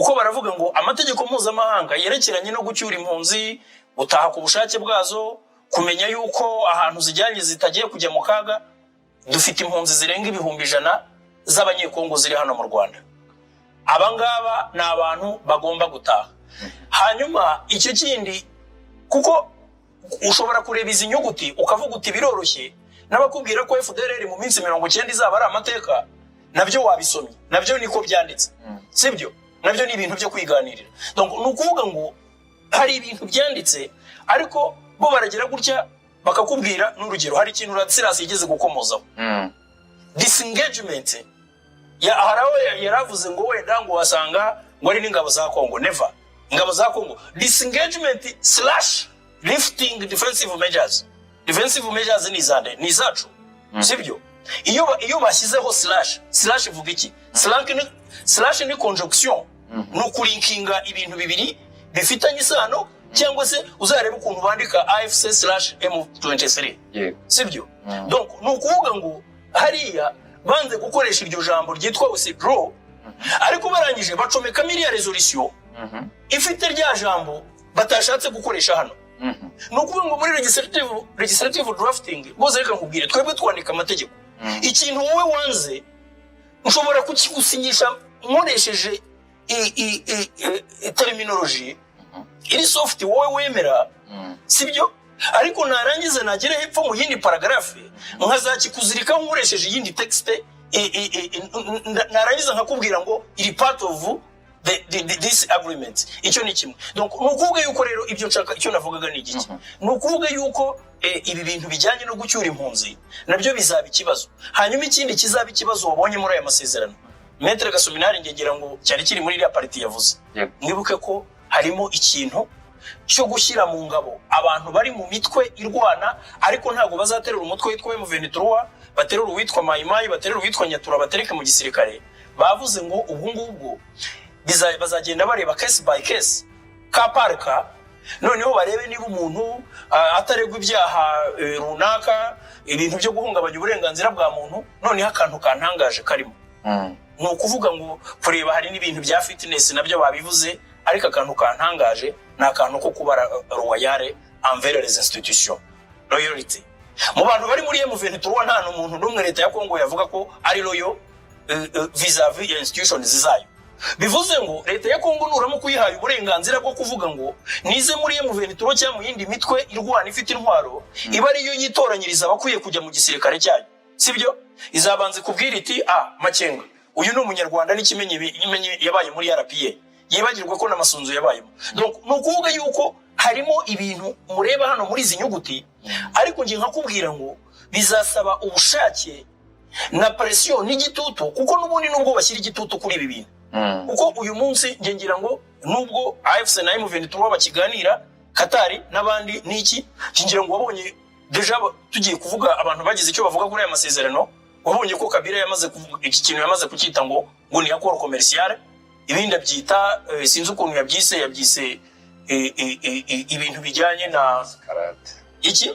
kuko baravuga ngo amategeko mpuzamahanga yerekeranye no gucyura impunzi, gutaha ku bushake bwazo, kumenya yuko ahantu zijyanye zitagiye kujya mu kaga. Dufite impunzi zirenga 100,000 z'abanyekongo ziri hano mu Rwanda. Abangaba ni abantu bagomba gutaha. Hanyuma icyo kindi, kuko ushobora kureba izi nyuguti ukavuga uti biroroshye, n'abakubwira ko FDLR mu minsi 90 izaba ari amateka, nabyo wabisomye, nabyo niko byanditse, sibyo? Nabyo ni ibintu byo kwiganirira. Donc nukuvuga ngo hari ibintu byanditse, ariko bo baragira gutya bakakubwira. N'urugero, hari ikintu Radislas yigeze gukomozaho, disengagement ya harawe yaravuze ngo wenda ngo wasanga ngo ari n'ingabo za Kongo. Never. Ingabo za Kongo, disengagement / lifting defensive measures. Defensive measures ni zande, ni zacu, sibyo? Iyo bashyizeho slash ivuga iki? Slash ni conjunction, no kulinkinga ibintu bibiri bifitanye isano, cyangwa se uzareba ukuntu bandika AFC/M23, sibyo? Donc nukuvuga ngo hariya banze gukoresha iryo jambo ryitwa withdraw, ariko barangije bacomeka miliya resolution ifite rya jambo batashatse gukoresha hano. Nukuvuga ngo muri legislative drafting boze reka nkubwire, twebwe twandika amategeko. Ikintu wowe wanze ushobora kukigusinyisha nkoresheje terminology iri soft wowe wemera, sibyo? Ariko narangiza nagere hepfo mu yindi paragrafe nkazakikuzirika nkoresheje yindi text, narangiza nkakubwira ngo iri part of this agreement. Icyo ni kimwe. Donc nukuvuga yuko rero ibyo nshaka, icyo navugaga ni iki? Nukuvuga yuko ibi bintu bijyanye no gucyura impunzi nabyo bizaba ikibazo. Hanyuma ikindi kizaba ikibazo wabonye muri aya masezerano, Maître Gasominari ngira ngo cyari kiri muri iriya parti yavuze, mwibuke ko harimo ikintu cyo gushyira mu ngabo abantu bari mu mitwe irwana, ariko ntago bazaterura umutwe witwa M23, baterura uwitwa Mayimayi, baterura uwitwa Nyatura, batereke mu gisirikare. Bavuze ngo ubu ngubwo bazagenda bareba case by case, ka parka, noneho barebe niba umuntu ataregwa ibyaha runaka, ibintu byo guhungabanya uburenganzira bwa muntu. Noneho akantu kantangaje karimo, no kuvuga ngo kureba hari n'ibintu bya fitness nabyo babivuze, ariko akantu kantangaje nakantu ko kubara royale envers les institutions, loyalty. Mu bantu bari muri M23 nta n'umuntu n'umwe leta ya Kongo yavuga ko ari loyal vis-à-vis institutions zizayo. Bivuze ngo leta ya Kongo nuramu kuyihaye uburenganzira bwo kuvuga ngo nize muri M23 cyangwa mu yindi mitwe irwana ifite intwaro, iba ariyo yitoranyiriza abakwiye kujya mu gisirikare cyayo, sibyo? Izabanze kubwira iti Makenga uyu ni umunyarwanda n'ikimenye yabaye muri RPA, yibagirwa ko n'amasunzu yabayemo. Donc nukuvuga yuko harimo ibintu mureba hano muri izi nyuguti, ariko ngiye nkakubwira ngo bizasaba ubushake na pression n'igitutu, kuko n'ubundi nubwo bashyira igitutu kuri ibi bintu, kuko uyu munsi ngira ngo nubwo AFC na M23 bakiganira, Katari n'abandi niki, ngira ngo wabonye deja tugiye kuvuga abantu bagize icyo bavuga kuri aya masezerano. Wabonye ko Kabila yamaze kuvuga iki kintu, yamaze kucyita ngo ni accord commercial, ibindi abyita sinzi ukuntu yabyise ibintu bijyanye na iki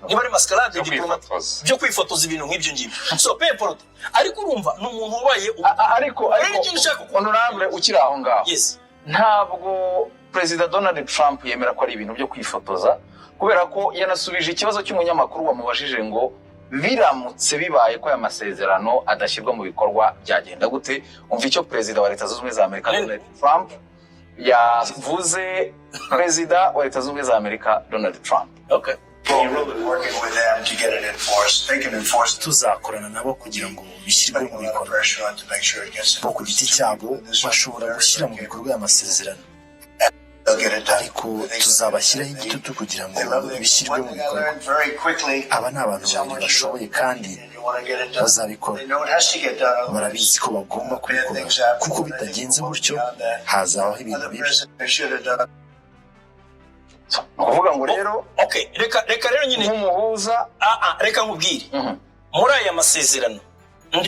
niba ari mascarade diplomate byo kwifotoza ibintu nk'ibyo ngibyo. So people, ariko urumva n'umuntu ubaye ariko honorable ukiri aho ngaho, yes, ntabwo President Donald Trump yemera ko ari ibintu byo kwifotoza, kubera ko yanasubije ikibazo cy'umunyamakuru wamubajije ngo biramutse bibaye ko aya masezerano adashyirwa mu bikorwa byagenda gute. Umva icyo President wa Leta Zunze Ubumwe za Amerika Donald Trump yavuze. President wa Leta Zunze Ubumwe za Amerika Donald Trump, okay, tuzakorana nabo kugira ngo bishyirwe mu bikorwa. Bo ku giti cyabo bashobora gushyira mu bikorwa aya masezerano, ariko tuzabashyiraho igitutu kugira ngo bishyirwe mu bikorwa. Aba ni abantu babiri bashoboye kandi bazabikora. Barabizi ko bagomba kubikora, kuko bitagenze gutyo hazabaho ibintu bibi. kuvuga ngo rero okay, reka rero nyine nk'umuhuza reka nkubwire muri aya masezerano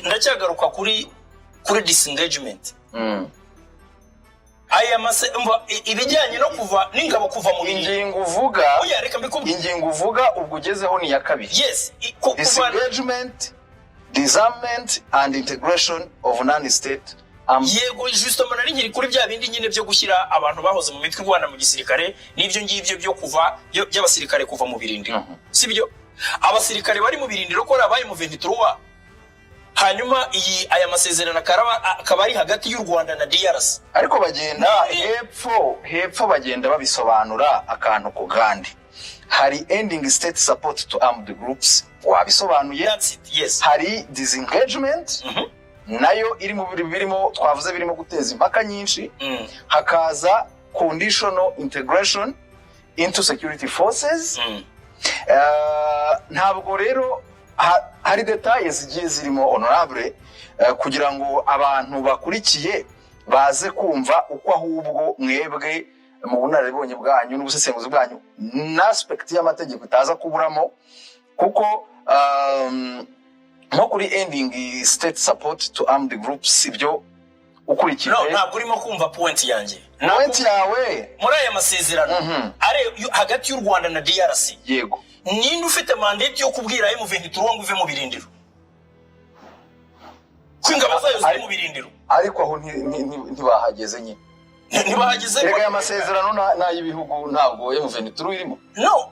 ndacyagaruka kuri disengagement. Aya ibijyanye no kuva n'ingabo kuva mu ingingo uvuga, oya reka mbikubwire, ingingo uvuga ubwo ugezeho ni ya kabiri. Yes, disengagement, disarmament and integration of non-state yego justement nari nkiri kuri bya bindi nyine byo gushyira abantu bahoze mu mitwe Rwanda mu gisirikare n'ibyo ngibyo byo kuva by'abasirikare kuva mu birindiro sibyo abasirikare bari mu birindiro ko rabaye mu 23 hanyuma aya masezerano akaba ari hagati y'u Rwanda na DRC ariko bagenda hepfo bagenda babisobanura akantu ku gandi hari ending state support to armed groups wabisobanuye yes hari disengagement nayo iri mu birimo twavuze birimo guteza impaka nyinshi hakaza conditional integration into security forces ntabwo rero hari details zigiye zirimo honorable kugira ngo abantu bakurikiye baze kumva uko ahubwo mwebwe mu bunararibonye bwanyu n'ubusesenguzi bwanyu na aspect y'amategeko itaza kuburamo kuko nko kuri ending state support to armed groups ibyo ukurikije ntabwo urimo kumva point yanjye point yawe muri aya masezerano are hagati y'u Rwanda na DRC yego ninde ufite mandate yo kubwira M23 ngo uve mu birindiro kwingaba zayo ziri mu birindiro ariko aho ntibahageze nyine ntibahageze rega ya masezerano na y'ibihugu ntabwo M23 irimo no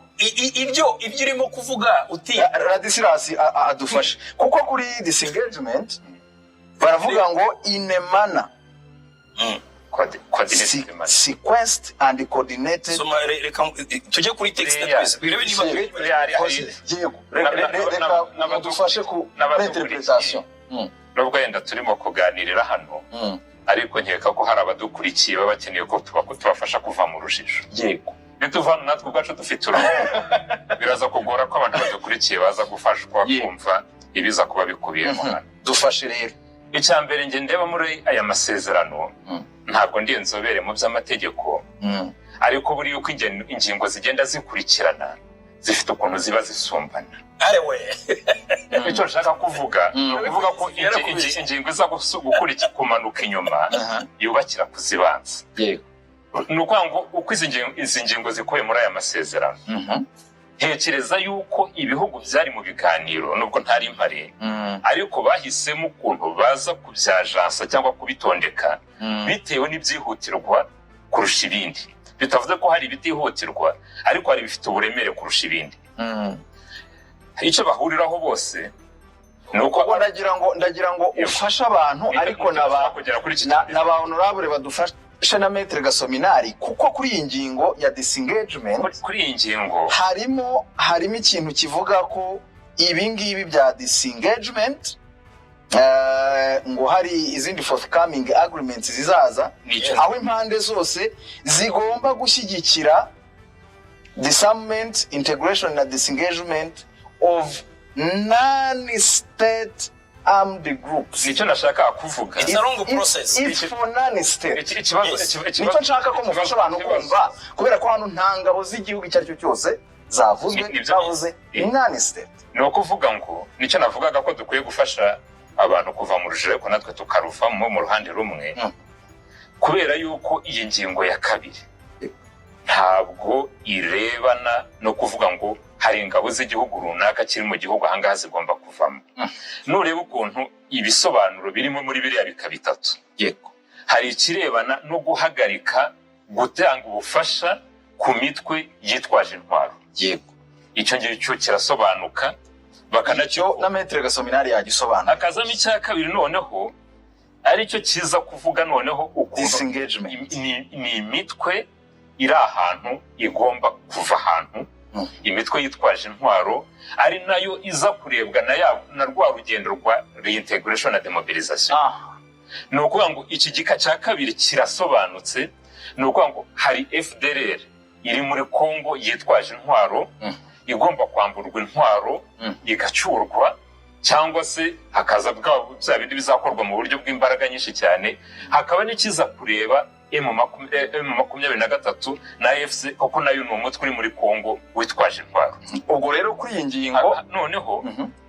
ibyo urimo kuvuga uti Radisirasi adufashe kuko kuri disengagement baravuga ngo inemana sequenced and coordinated so tujye kuri text twese birebe niba reka dufashe ku interpretation nubwo yenda turimo kuganirira hano ariko nkeka ko hari abadukurikiye baba bakeneye ko tubafasha kuva mu rujijo yego bituvana natwe ubwacu dufite biraza kugora ko abantu badukurikiye baza gufashwa kumva ibiza kuba bikubiyemo hano dufashe rero icya mbere nge ndeba muri aya masezerano ntabwo ndi inzobere mu by'amategeko ariko buri yuko ingingo zigenda zikurikirana zifite ukuntu ziba zisumbana arewe icyo nshaka kuvuga kuvuga ko ingingo iza gukurikira kumanuka inyuma yubakira kuzibanza yego ni ukuvuga ngo uko izi ngingo zikubiye muri aya masezerano ntekereza yuko ibihugu byari mu biganiro nubwo ntari mpari ariko bahisemo ukuntu baza kubyajansa cyangwa kubitondeka bitewe n'ibyihutirwa kurusha ibindi bitavuze ko hari ibitihutirwa ariko hari bifite uburemere kurusha ibindi icyo bahuriraho bose ni uko ndagira ngo ufashe abantu ariko n'aba honorable badufasha na Maître Gasominari kuko kuri iyi ngingo ya disengagement kuri iyi ngingo harimo ikintu kivuga ko ibi ngibi bya disengagement ngo hari izindi forthcoming agreements zizaza aho impande zose zigomba gushyigikira disarmament integration na disengagement of non-state armed groups. Nicyo nashaka kuvuga. It's a long process. It's for non-state. Ikibazo nicyo nshaka ko mufasha abantu kumva kubera ko hano ntangabo z'igihugu icyo aricyo cyose zavuzwe zavuze non-state. No kuvuga ngo nicyo navugaga ko dukwiye gufasha abantu kuva mu rujire ko natwe tukaruvamo mu ruhande rumwe kubera yuko iyi ngingo ya kabiri ntabwo irebana no kuvuga ngo hari ingabo z'igihugu runaka kiri mu gihugu ahangaha zigomba kuvamo. Nureba ukuntu ibisobanuro birimo muri biriya bika bitatu yego hari ikirebana no guhagarika gutanga ubufasha ku mitwe yitwaje intwaro yego icyo ngicyo kirasobanuka bakanacyo na Maître Gasominari yagisobanura akazamo icya kabiri noneho aricyo kiza kuvuga noneho ukuntu disengagement ni imitwe iri ahantu igomba kuva ahantu imitwe yitwaje intwaro ari nayo iza kurebwa na rwa rugendo rwa reintegration na demobilisation. Ni ukuvuga ngo iki gika cya kabiri kirasobanutse, ni ukuvuga ngo hari FDLR iri muri Kongo yitwaje intwaro igomba kwamburwa intwaro igacyurwa cyangwa se hakaza bya bindi bizakorwa mu buryo bw'imbaraga nyinshi cyane, hakaba n'ikiza kureba M23 na AFC kuko nayo ni umutwe uri muri Kongo witwaje intwaro. Ubwo rero kuri iyi ngingo noneho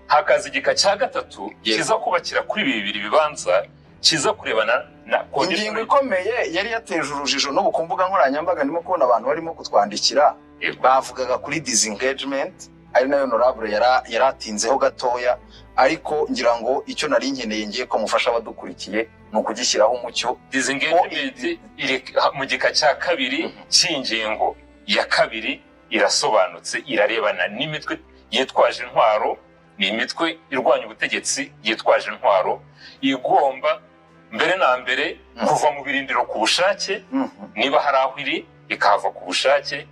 hakaza igika cya gatatu kiza kubakira kuri bibiri bibanza kiza kurebana na ingingo ikomeye yari yateje urujijo no ku mbuga nkoranyambaga. Ndimo kubona abantu barimo kutwandikira bavugaga kuri disengagement ari nayo honorable yaratinzeho gatoya, ariko ngira ngo icyo nari nkeneye ngiye ko mufasha abadukurikiye ni ukugishyiraho umucyo. disengagement iri mu gika cya kabiri cy'ingingo ya kabiri irasobanutse, irarebana n'imitwe yitwaje intwaro, ni imitwe irwanya ubutegetsi yitwaje intwaro igomba mbere na mbere kuva mu birindiro ku bushake, niba hari aho iri ikahava ku bushake,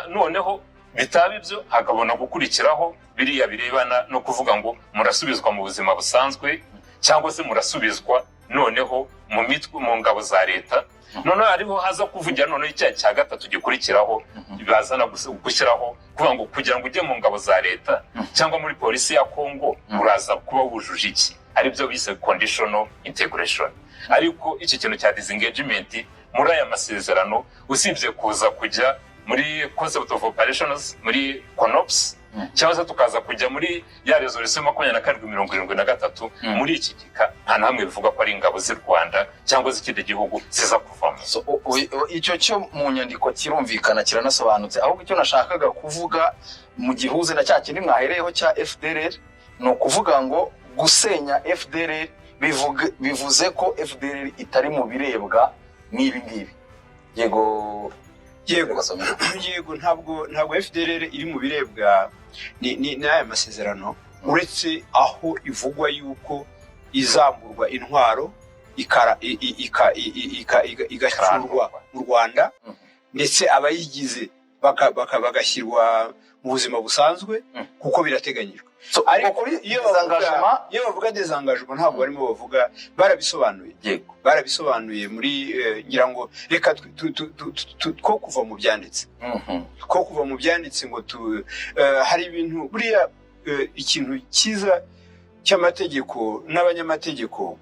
noneho bitaba ibyo hakabona gukurikiraho biriya birebana no kuvuga ngo murasubizwa mu buzima busanzwe cyangwa se murasubizwa noneho mu mitwe mu ngabo za leta. Noneho hariho haza kuvugira noneho icyaha cya gatatu gikurikiraho bazana gushyiraho kuvuga ngo kugira ngo ujye mu ngabo za leta cyangwa muri polisi ya Kongo uraza kuba wujuje iki, aribyo bise conditional integration. Ariko iki kintu cya disengagement muri aya masezerano usibye kuza kujya muri concept of operations muri CONOPS cyangwa se tukaza kujya muri ya resolution 2773 muri iki gika nta namwe bivuga ko ari ingabo z'u Rwanda cyangwa z'ikindi gihugu ziza kuvamo. Icyo cyo mu nyandiko kirumvikana kiranasobanutse, ahubwo icyo nashakaga kuvuga mu gihuze na cya kindi mwahereyeho cya FDLR ni ukuvuga ngo gusenya FDLR bivuze ko FDLR itari mu birebwa n'ibi ngibi. Yego ntabwo FDLR iri mu birebwa n'aya masezerano, uretse aho ivugwa yuko izamurwa intwaro igashyirwa mu Rwanda, ndetse abayigize bagashyirwa mu buzima busanzwe kuko birateganyijwe. Ariko iyo bavuga desengagement ntabwo barimo bavuga, barabisobanuye muri ngira ngo reka ko kuva mu byanditse ngo hari ibintu buriya ikintu cyiza cy'amategeko n'abanyamategeko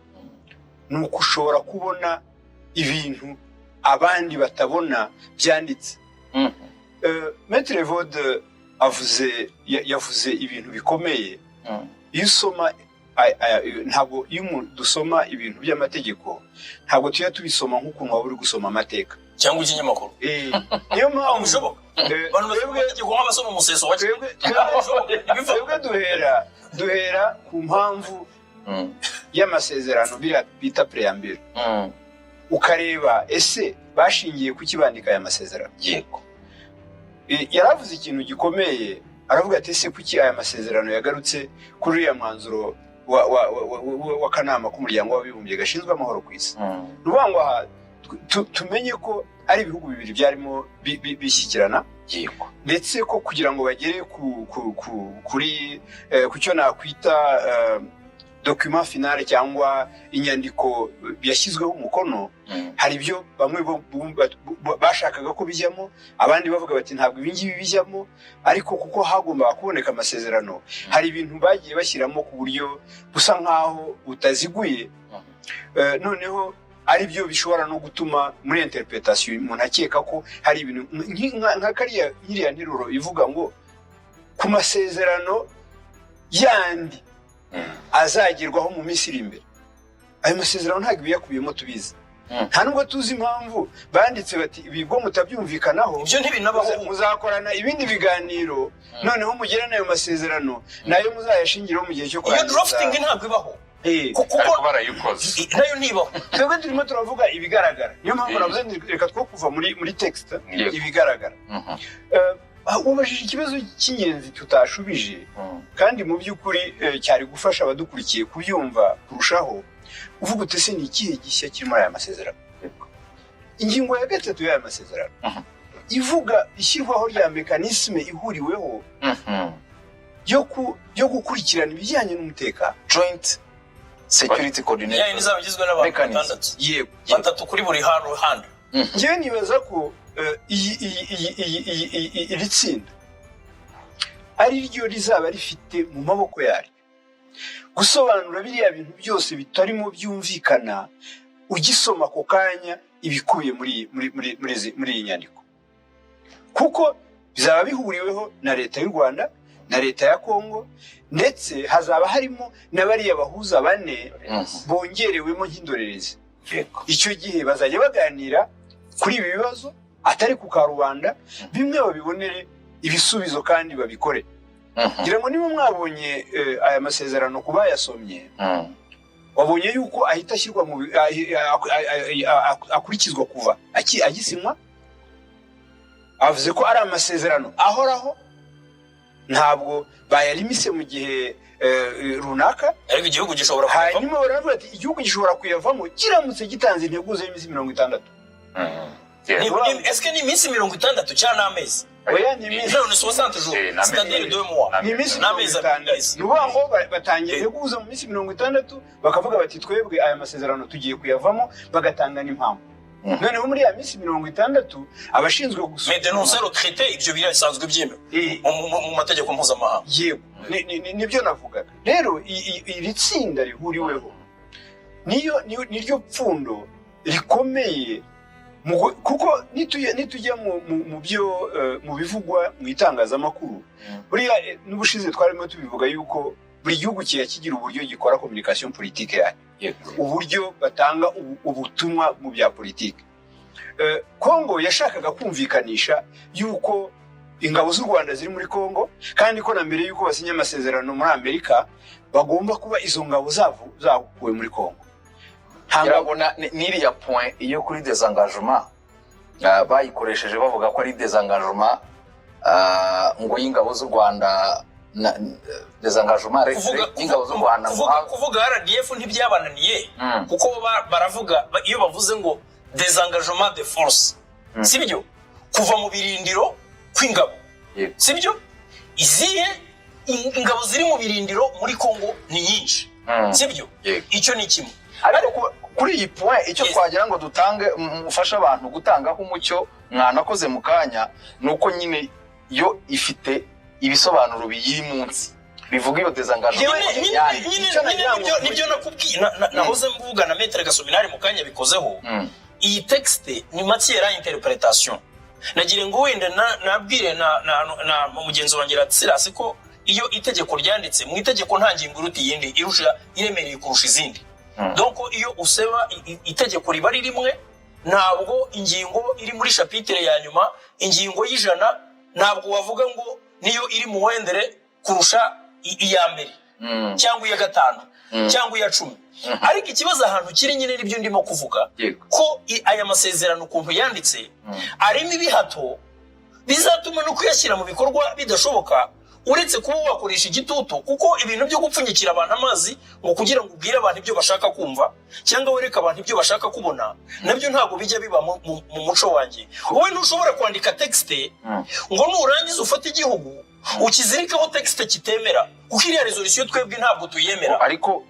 ni uko ushobora kubona ibintu abandi batabona byanditse. Maître Vode yavuze ibintu bikomeye. Iyo usoma ntabwo iyo dusoma ibintu by'amategeko ntabwo tujya tubisoma nk'ukuntu waba uri gusoma amateka cyangwa ikinyamakuru. Niyo mpamvu bishoboka abantu basoma nk'abasoma umuseso wa twebwe duhera ku mpamvu y'amasezerano bita preambule, ukareba ese bashingiye ku kibandika aya masezerano. Yego, yaravuze ikintu gikomeye, aravuga ati ese kuki aya masezerano yagarutse kuri uriya mwanzuro w'akanama k'umuryango w'abibumbye gashinzwe amahoro ku isi. Nuvuga ngo aha tumenye ko ari ibihugu bibiri byarimo bishyikirana, ndetse ko kugira ngo bagere ku cyo nakwita document finale cyangwa inyandiko yashyizweho umukono, hari ibyo bamwe bashakaga ko bijyamo, abandi bavuga bati ntabwo ibi ngibi bijyamo, ariko kuko hagombaga kuboneka amasezerano hari ibintu bagiye bashyiramo ku buryo busa nk'aho butaziguye, noneho ari byo bishobora no gutuma muri interpretation umuntu akeka ko hari ibintu nka kiriya nteruro ivuga ngo ku masezerano yandi azagerwaho mu minsi iri imbere. Ayo masezerano ntabwo ibiyakubiyemo tubizi, nta nubwo tuzi impamvu banditse bati ibigo mutabyumvikanaho ibyo ntibinabaho, muzakorana ibindi biganiro noneho mugere n'ayo masezerano nayo muzayashingiraho mu gihe cyo kurangiza. Iyo drafting ntabwo ibaho kuko barayikoze nayo ntibaho. Twebwe turimo turavuga ibigaragara, niyo mpamvu navuze reka two kuva muri text ibigaragara. Ubajije ikibazo cy'ingenzi tutashubije, kandi mu by'ukuri cyari gufasha abadukurikiye kubyumva kurushaho. Uvuga ute se ni ikihe gishya kiri muri aya masezerano? Ingingo ya gatatu y'aya masezerano ivuga ishyirwaho rya mekanisme ihuriweho yo gukurikirana ibijyanye n'umutekano, joint security coordination. Yani nizaba igizwe n'abantu batandatu. Yego, batatu kuri buri ruhande. Njyewe nibaza ko iri tsinda ari ryo rizaba rifite mu maboko yaryo gusobanura biriya bintu byose bitarimo byumvikana, ugisoma ako kanya ibikubiye muri iyi nyandiko, kuko bizaba bihuriweho na leta y'u Rwanda na leta ya Kongo, ndetse hazaba harimo n'abariya bahuza bane bongerewemo nk'indorerezi. Icyo gihe bazajya baganira kuri ibi bibazo atari ku karubanda, bimwe babibonere ibisubizo kandi babikore. Ngira ngo niba mwabonye aya masezerano kuba yasomye, wabonye yuko ahita ashyirwa mu akurikizwa kuva agisinywa. Avuze ko ari amasezerano ahoraho, ntabwo bayarimise mu gihe runaka, ariko igihugu gishobora kuyavamo. Hanyuma baravuga ati igihugu gishobora kuyavamo kiramutse gitanze integuza y'iminsi 60. Est-ce que ni iminsi 60 cyangwa n'amezi? Oya, ni iminsi 60 jours, c'est-à-dire 2 mois. Ni iminsi 60. Nuvuga ngo batangiye integuza mu minsi 60, bakavuga bati twebwe aya masezerano tugiye kuyavamo, bagatanga n'impamvu. Noneho muri ya minsi 60 abashinzwe gusuzuma mais dénoncer le traité ibyo birasanzwe byemewe mu mategeko mpuzamahanga. Yego, nibyo navugaga. Rero iri tsinda rihuriweho niryo pfundo rikomeye, kuko nitujya mu byo mu bivugwa mu itangazamakuru, buriya n'ubushize twarimo tubivuga yuko buri gihugu kigira uburyo gikora communication politique yayo, uburyo batanga ubutumwa mu bya politike. Kongo yashakaga kumvikanisha yuko ingabo z'u Rwanda ziri muri Kongo, kandi ko na mbere yuko basinya amasezerano muri Amerika bagomba kuba izo ngabo zakuwe muri Kongo. Ntabona n'iriya point iyo kuri désengagement bayikoresheje bavuga ko ari désengagement ngo y'ingabo z'u Rwanda, désengagement y'ingabo z'u Rwanda. Kuvuga RDF ntibyabananiye, kuko baravuga iyo bavuze ngo désengagement de force, sibyo kuva mu birindiro kw'ingabo, sibyo izihe ingabo ziri mu birindiro muri Kongo ni nyinshi, sibyo icyo ni kimwe. Ariko kuri iyi point icyo twagira ngo dutange mufasha abantu gutangaho umucyo mwanakoze mu kanya, nuko nyine yo ifite ibisobanuro biyiri munsi bivuga iyo désengagement. Nibyo nakubwiye, nahoze mvuga na Maître Gasominari mu kanya bikozeho. Iyi texte ni matière à interprétation. Nagire ngo wenda nabwire na mugenzi wanjye Silas ko iyo itegeko ryanditse mu itegeko nta ngingo iruti yindi irusha iremereye kurusha izindi. Donc iyo useba itegeko riba rimwe, ntabwo ingingo iri muri chapitre ya nyuma, ingingo y'ijana ntabwo wavuga ngo niyo iri mu wendere kurusha iya mbere cyangwa iya gatanu cyangwa iya 10. Ariko ikibazo ahantu kiri nyine nibyo ndimo kuvuga, ko aya masezerano ukuntu yanditse arimo ibihato bizatuma no kuyashyira mu bikorwa bidashoboka, uretse kuba wakoresha igitutu, kuko ibintu byo gupfunyikira abantu amazi ngo kugira ngo ubwire abantu ibyo bashaka kumva cyangwa wereka abantu ibyo bashaka kubona, nabyo ntabwo bijya biba mu muco wanjye. Wowe ntushobora kwandika texte ngo nurangiza ufate igihugu ukizirikaho texte kitemera, kuko iriya resolution twebwe ntabwo tuyemera. Ariko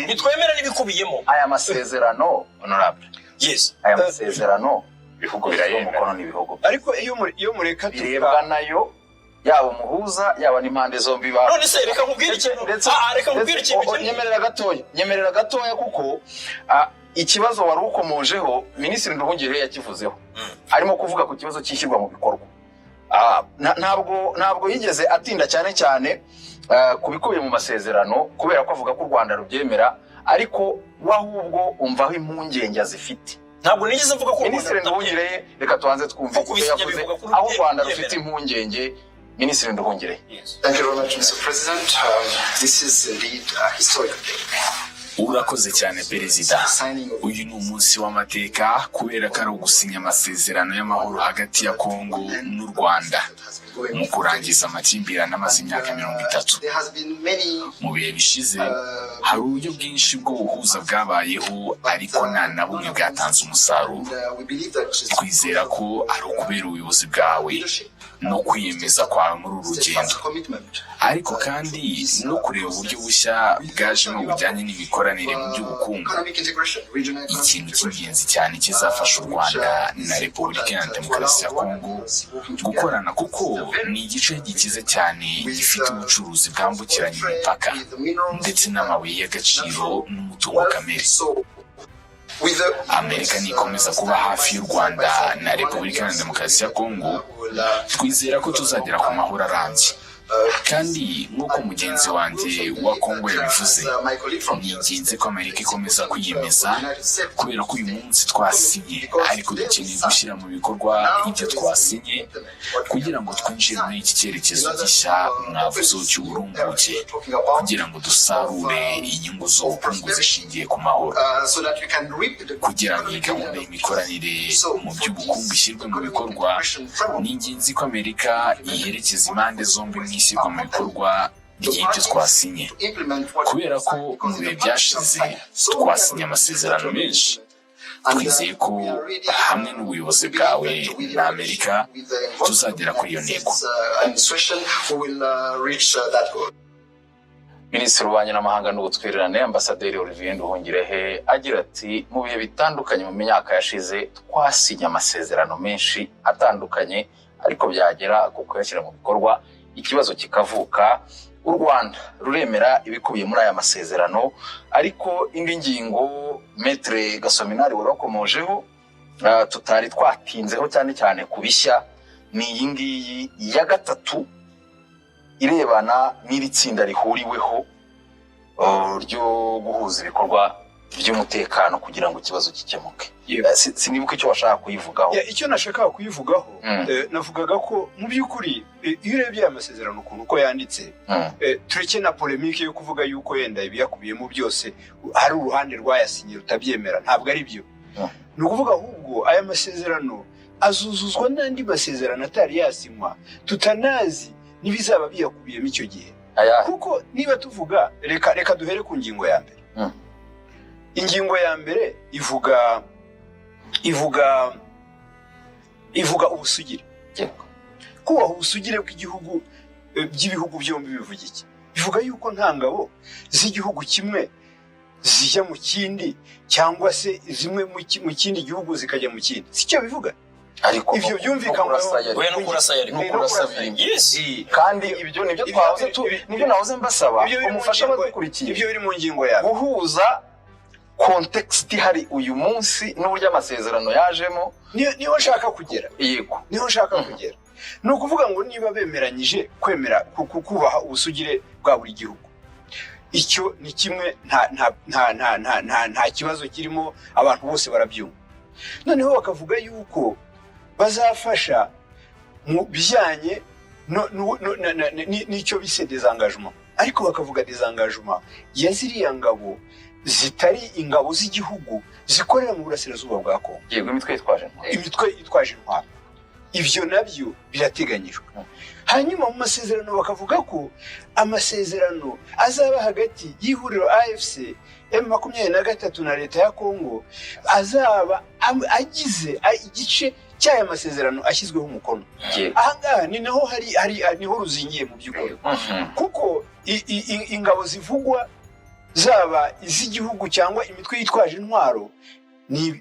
nitwemera n'ibikubiyemo aya masezerano honorable. Yes, aya masezerano bihugu birayemera, umukono n'ibihugu. Ariko iyo mureka birebwa nayo yaba umuhuza yaba n'impande zombi ba. None se reka nkubwire ikintu, reka nkubwire ikintu. Nyemerera gatoya kuko ikibazo wari ukomojeho Minisitiri Nduhungire yakivuzeho, arimo kuvuga ku kibazo cyishyirwa mu bikorwa. Ntabwo yigeze atinda cyane kubikubiye mu masezerano, kubera ko avuga ko u Rwanda rubyemera, ariko wahubwo umvaho impungenge zifite. Ntabwo nigeze mvuga ko Minisitiri Nduhungire, reka tuanze twumve ko yavuze aho u Rwanda rufite impungenge. Minisitiri Nduhungire. Thank you very much, Mr. President. This is indeed a historic day. Urakoze cyane Perezida. Uyu ni umunsi w'amateka kubera ko ari ugusinya amasezerano y'amahoro hagati ya Kongo n'u Rwanda mu kurangiza amakimbirane amaze imyaka 30. Mu bihe bishize hari uburyo bwinshi bwo buhuza bwabayeho, ariko nta na bumwe bwatanze umusaruro. Twizera ko ari ukubera ubuyobozi bwawe no kwiyemeza kwawe muri uru rugendo, ariko kandi no kureba uburyo bushya bwajemo bujyanye n'imikoranire mu by'ubukungu. Ikintu cy'ingenzi cyane kizafasha u Rwanda na Repubulika ya Demokarasi ya Kongo gukorana, kuko ni igice gikize cyane gifite ubucuruzi bwambukiranya imipaka ndetse n'amabuye y'agaciro n'umutungo kamere. Amerika nikomeza kuba hafi y'u Rwanda na Repubulika ya Demokarasi ya Kongo, twizera ko tuzagera ku mahoro arambye. kandi nk'uko mugenzi wanjye wa Kongo yabivuze ni ingenzi ko Amerika ikomeza kwiyemeza kubera ko uyu munsi twasinye ariko dukeneye gushyira mu bikorwa ibyo twasinye kugira ngo twinjire muri iki cyerekezo gishya mwavuze cy'uburumbuke kugira ngo dusarure inyungu z'ubukungu zishingiye ku mahoro kugira ngo iyi gahunda y'imikoranire mu by'ubukungu ishyirwe mu bikorwa ni ingenzi ko Amerika iherekeza impande zombi mu ishyirwa mu bikorwa ry'ibyo twasinye kubera ko mu bihe byashize twasinye amasezerano menshi twizeye ko hamwe n'ubuyobozi bwawe na Amerika tuzagera kuri iyo ntego. Minisitiri w'Ububanyi n'Amahanga n'Ubutwererane Ambasaderi Olivier Nduhungirehe agira ati mu bihe bitandukanye mu myaka yashize twasinye amasezerano menshi atandukanye ariko byagera ku kuyashyira mu bikorwa ikibazo kikavuka u Rwanda ruremera ibikubiye muri aya masezerano ariko indi ngingo Maître Gasominari warakomojeho tutari twatinzeho cyane cyane kubishya ni iyi ngiyi ya gatatu irebana n'iri tsinda rihuriweho ryo guhuza ibikorwa by'umutekano kugira ngo ikibazo gikemuke. Sinibuka icyo washaka kuyivugaho. Icyo nashaka kuyivugaho navugaga ko mu by'ukuri iyo urebye aya masezerano ukuntu uko yanditse tureke na polemique yo kuvuga yuko yenda ibiyakubiyemo byose hari uruhande rwayasinye rutabyemera, ntabwo ari byo. Ni ukuvuga ahubwo aya masezerano azuzuzwa n'andi masezerano atari yasinywa tutanazi n'ibizaba biyakubiyemo icyo gihe. Kuko niba tuvuga reka duhere ku ngingo ya mbere. Ingingo ya mbere ivuga ubusugire. Kubaha ubusugire bw'igihugu by'ibihugu byombi bivuga iki? Bivuga yuko nta ngabo z'igihugu kimwe zijya mu kindi cyangwa se zimwe mu kindi gihugu zikajya mu kindi. Sicyo bivuga? Ariko ivyo byumvikana no kurasa kandi ibyo nibyo twavuze nibyo nahoze mbasaba umufasha badukurikiye ibyo biri mu ngingo ya guhuza context hari uyu munsi n'uburyo amasezerano yajemo niho nshaka kugera. Yego niho nshaka kugera. Ni ukuvuga ngo niba bemeranyije kwemera kubaha ubusugire bwa buri gihugu, icyo ni kimwe nta kibazo kirimo, abantu bose barabyumva. Noneho bakavuga yuko bazafasha mu bijyanye n'icyo bise désengagement, ariko bakavuga désengagement ya ziriya ngabo zitari ingabo z'igihugu zikorera mu burasirazuba bwa Kongo. Yego, imitwe yitwaje intwaro. Ibyo nabyo birateganyijwe. Hanyuma mu masezerano bakavuga ko amasezerano azaba hagati y'ihuriro AFC M23 na leta ya Kongo azaba agize igice cy'aya masezerano ashyizweho umukono. Ahangaha ni naho niho ruzingiye mu by'ukuri. Kuko ingabo zivugwa zaba iz'igihugu cyangwa imitwe yitwaje intwaro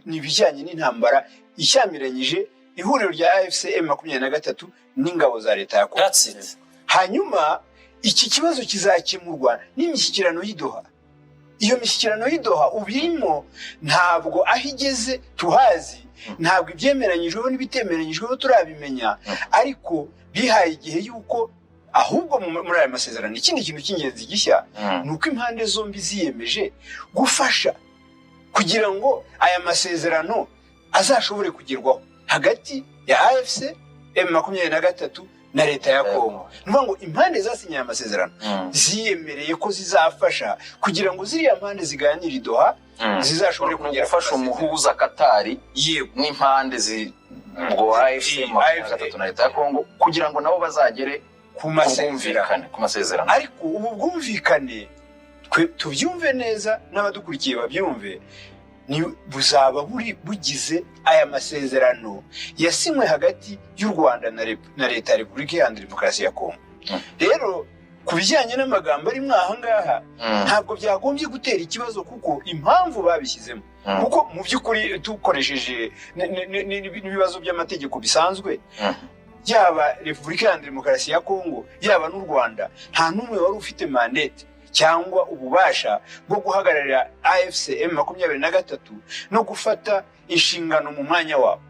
ni bijyanye n'intambara ishyamiranyije ihuriro rya AFC M23 n'ingabo za leta ya Kongo. Hanyuma iki kibazo kizakemurwa n'imishyikirano y'Idoha. Iyo mishyikirano y'Idoha ubirimo ntabwo aho igeze tuhazi, ntabwo ibyemeranyijweho n'ibitemeranyijweho turabimenya, ariko bihaye igihe yuko ahubwo muri aya masezerano ikindi kintu cy'ingenzi gishya ni uko impande zombi ziyemeje gufasha kugira ngo aya masezerano azashobore kugerwaho hagati ya AFC M23 na leta ya Kongo. Nuvuga ngo impande zasinye aya masezerano ziyemereye ko zizafasha kugira ngo ziriya mpande ziganira Idoha zizashobore kugera gufasha umuhuza Katari n'impande ngo AFC M23 na leta ya Kongo kugira ngo nabo bazagere ku masezerano. Ariko ubu bwumvikane tubyumve neza n'abadukurikiye babyumve, ni buzaba bugize aya masezerano yasinywe hagati y'u Rwanda na leta ya Repubulika Iharanira Demokarasi ya Kongo. Rero ku bijyanye n'amagambo ari mwaha ngaha ntabwo byagombye gutera ikibazo, kuko impamvu babishyizemo, kuko mu by'ukuri dukoresheje n'ibibazo by'amategeko bisanzwe, yaba Repubulika Iharanira Demokarasi ya Kongo yaba n'u Rwanda, nta n'umwe wari ufite mandate cyangwa ububasha bwo guhagararira AFC M23 no gufata inshingano mu mwanya wabo.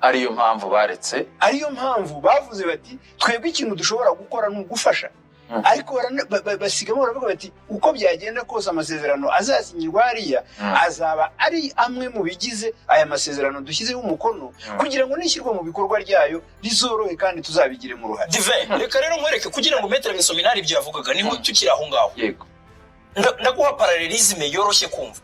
ariyo mpamvu baretse, ariyo mpamvu bavuze bati twebwe ikintu dushobora gukora ni ugufasha. Ariko basigamo baravuga bati uko byagenda kose amasezerano azasinyirwa hariya azaba ari amwe mu bigize aya masezerano dushyizeho umukono kugira ngo nishyirwa mu bikorwa ryayo rizorohe kandi tuzabigire mu ruhare. Divin, reka rero nkwereke kugira ngo Maître Nsominari ibyo yavugaga niho tukiri aho ngaho. Yego. Ndaguha parallelisme yoroshye kumva.